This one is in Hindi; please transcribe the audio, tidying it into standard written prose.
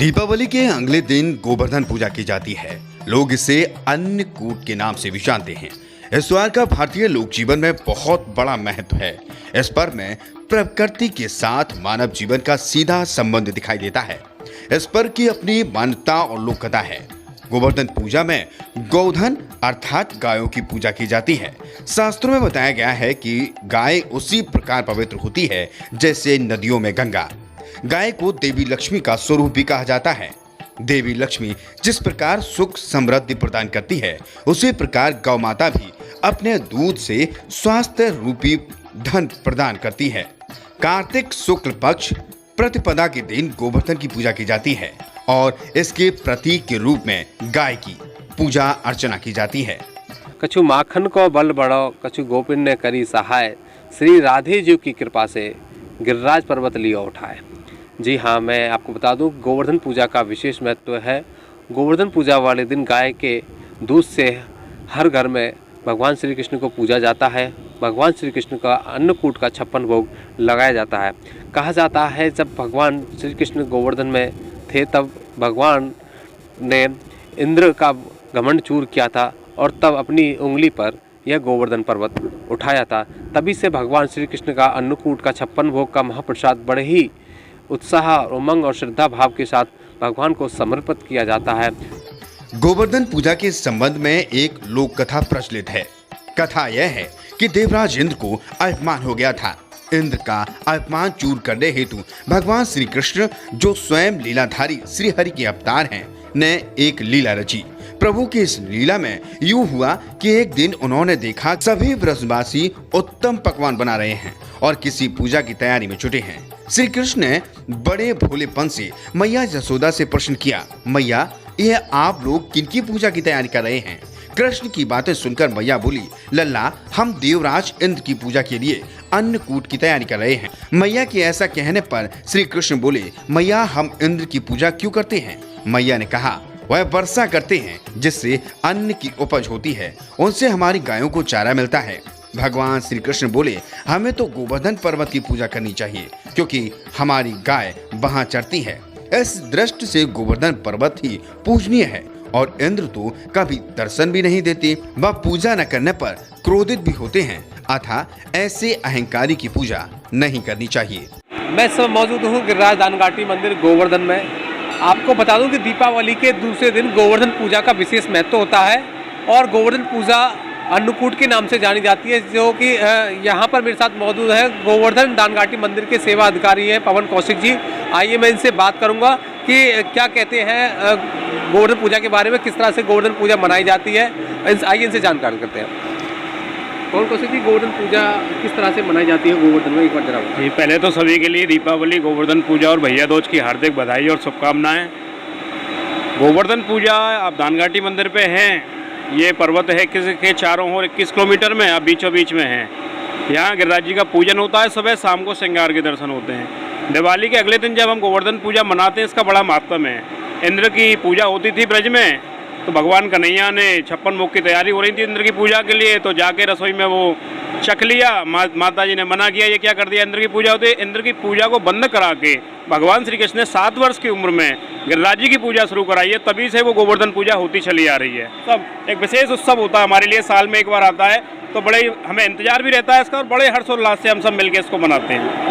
दीपावली के अगले दिन गोवर्धन पूजा की जाती है। लोग इसे अन्नकूट के नाम से भी जानते हैं। इस त्योहार का भारतीय लोक जीवन में बहुत बड़ा महत्व है। इस पर्व में प्रकृति के साथ मानव जीवन का सीधा संबंध दिखाई देता है। इस पर्व की अपनी मान्यता और लोक कथा है। गोवर्धन पूजा में गोधन अर्थात गायों की पूजा की जाती है। शास्त्रों में बताया गया है कि गाय उसी प्रकार पवित्र होती है जैसे नदियों में गंगा। गाय को देवी लक्ष्मी का स्वरूप भी कहा जाता है। देवी लक्ष्मी जिस प्रकार सुख समृद्धि प्रदान करती है, उसी प्रकार गौ माता भी अपने दूध से स्वास्थ्य रूपी धन प्रदान करती है। कार्तिक शुक्ल पक्ष प्रतिपदा के दिन गोवर्धन की पूजा की जाती है और इसके प्रतीक के रूप में गाय की पूजा अर्चना की जाती है। कछु माखन को बल बढ़ो, कछु गोपिन ने करी सहाय, श्री राधे जी की कृपा से गिरिराज पर्वत लिया उठाए। जी हाँ, मैं आपको बता दूं, गोवर्धन पूजा का विशेष महत्व है। गोवर्धन पूजा वाले दिन गाय के दूध से हर घर में भगवान श्री कृष्ण को पूजा जाता है। भगवान श्री कृष्ण का अन्नकूट का 56 भोग लगाया जाता है। कहा जाता है जब भगवान श्री कृष्ण गोवर्धन में थे तब भगवान ने इंद्र का घमंड चूर किया था और तब अपनी उंगली पर यह गोवर्धन पर्वत उठाया था। तभी से भगवान श्री कृष्ण का अन्नकूट का 56 भोग का महाप्रसाद बड़े ही उत्साह, उमंग और श्रद्धा भाव के साथ भगवान को समर्पित किया जाता है। गोवर्धन पूजा के संबंध में एक लोक कथा प्रचलित है। कथा यह है कि देवराज इंद्र को अपमान हो गया था। इंद्र का अपमान चूर करने हेतु भगवान श्री कृष्ण, जो स्वयं लीलाधारी श्री हरि के अवतार हैं, ने एक लीला रची। प्रभु की इस लीला में यूं हुआ कि एक दिन उन्होंने देखा सभी ब्रजवासी उत्तम पकवान बना रहे हैं और किसी पूजा की तैयारी में जुटे हैं। श्री कृष्ण ने बड़े भोलेपन से मैया यशोदा से प्रश्न किया, मैया, यह आप लोग किनकी पूजा की तैयारी कर रहे हैं? कृष्ण की बातें सुनकर मैया बोली, लल्ला, हम देवराज इंद्र की पूजा के लिए अन्नकूट की तैयारी कर रहे हैं। मैया के ऐसा कहने पर श्री कृष्ण बोले, मैया, हम इंद्र की पूजा क्यों करते हैं? मैया ने कहा, वह वर्षा करते हैं जिससे अन्न की उपज होती है, उनसे हमारी गायों को चारा मिलता है। भगवान श्री कृष्ण बोले, हमें तो गोवर्धन पर्वत की पूजा करनी चाहिए क्योंकि हमारी गाय वहां चरती है। इस दृष्टि से गोवर्धन पर्वत ही पूजनीय है और इंद्र तो कभी दर्शन भी नहीं देते, वह पूजा न करने पर क्रोधित भी होते हैं। अतः ऐसे अहंकारी की पूजा नहीं करनी चाहिए। मैं इस समय मौजूद हूँ गिरिराज दानघाटी मंदिर गोवर्धन में। आपको बता दूं कि दीपावली के दूसरे दिन गोवर्धन पूजा का विशेष महत्व होता है और गोवर्धन पूजा अन्नकूट के नाम से जानी जाती है, जो कि यहाँ पर मेरे साथ मौजूद है गोवर्धन दानघाटी मंदिर के सेवा अधिकारी हैं पवन कौशिक जी। आइए मैं इनसे बात करूँगा कि क्या कहते हैं गोवर्धन पूजा के बारे में, किस तरह से गोवर्धन पूजा मनाई जाती है। आइए इनसे जानकारी करते हैं। पवन कौशिक जी, गोवर्धन पूजा किस तरह से मनाई जाती है गोवर्धन में, एक बार जरा जी। पहले तो सभी के लिए दीपावली, गोवर्धन पूजा और भैया दूज की हार्दिक बधाई और शुभकामनाएं। गोवर्धन पूजा आप दानघाटी मंदिर पे हैं। ये पर्वत है के चारों ओर 21 किलोमीटर में, आप बीचों बीच में हैं। यहाँ गिरिराज जी का पूजन होता है, सुबह शाम को श्रृंगार के दर्शन होते हैं। दिवाली के अगले दिन जब हम गोवर्धन पूजा मनाते हैं, इसका बड़ा महत्व है। इंद्र की पूजा होती थी ब्रज में, तो भगवान कन्हैया ने 56 भोग की तैयारी हो रही थी इंद्र की पूजा के लिए, तो जाके रसोई में वो चख लिया। माता जी ने मना किया, ये क्या कर दिया, इंद्र की पूजा होती है। इंद्र की पूजा को बंद करा के भगवान श्री कृष्ण ने 7 वर्ष की उम्र में गिरिराज जी की पूजा शुरू कराई है। तभी से वो गोवर्धन पूजा होती चली आ रही है। सब एक विशेष उत्सव होता है हमारे लिए, साल में एक बार आता है, तो बड़े हमें इंतजार भी रहता है इसका और बड़े हर्षोल्लास से हम सब मिलकर इसको मनाते हैं।